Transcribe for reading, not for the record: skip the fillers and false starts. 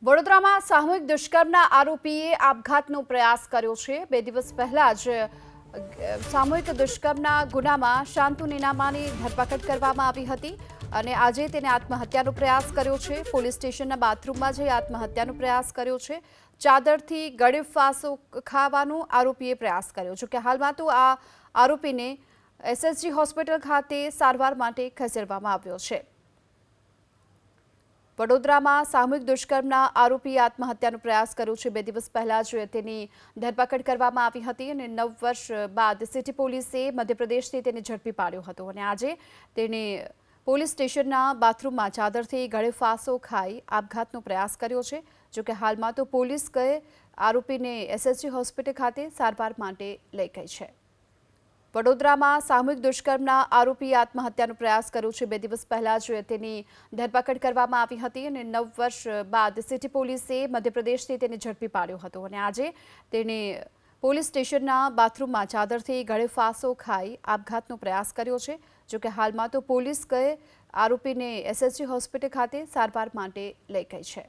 વડોદરામાં સામૂહિક દુષ્કર્મના આરોપીએ આપઘાતનો પ્રયાસ કર્યો છે। 2 દિવસ પહેલા જ સામૂહિક દુષ્કર્મના ગુનામાં શાંતુ નીનામાની ધરપકડ કરવામાં આવી હતી અને આજે તેને આત્મહત્યાનો પ્રયાસ કર્યો છે। પોલીસ સ્ટેશનના બાથરૂમમાં જઈ આત્મહત્યાનો પ્રયાસ કર્યો છે। ચાદરથી ગળે ફાંસો ખાવાનો આરોપીએ પ્રયાસ કર્યો છે કે હાલમાં તો આ આરોપીને એસએસજી હોસ્પિટલ ખાતે સારવાર માટે ખસેડવામાં આવ્યો છે। વડોદરામાં સામૂહિક દુષ્કર્મના આરોપીએ આત્મહત્યાનો પ્રયાસ કર્યો છે। 2 દિવસ પહેલા જ તેની ધરપકડ કરવામાં આવી હતી અને 9 વર્ષ બાદ સિટી પોલીસે મધ્યપ્રદેશથી તેને ઝડપી પાડ્યો હતો અને આજે તેને પોલીસ સ્ટેશનના બાથરૂમમાં ચાદરથી ગળે ફાંસો ખાઈ આપઘાતનો પ્રયાસ કર્યો છે। જો કે હાલમાં તો પોલીસ આરોપીને એસએસજી હોસ્પિટલ ખાતે સારવાર માટે લઈ ગઈ છે। વડોદરામાં સામૂહિક દુષ્કર્મના આરોપીએ આત્મહત્યાનો પ્રયાસ કર્યો છે। 2 દિવસ પહેલા જ તેની ધરપકડ કરવામાં આવી હતી અને 9 વર્ષ બાદ સિટી પોલીસે મધ્યપ્રદેશથી તેને ઝડપી પાડ્યો હતો અને આજે તેને પોલીસ સ્ટેશનના બાથરૂમમાં ચાદરથી ગળે ફાંસો ખાઈ આપઘાતનો પ્રયાસ કર્યો છે। જો કે હાલમાં તો પોલીસ આરોપીને એસએસજી હોસ્પિટલ ખાતે સારવાર માટે લઈ ગઈ છે।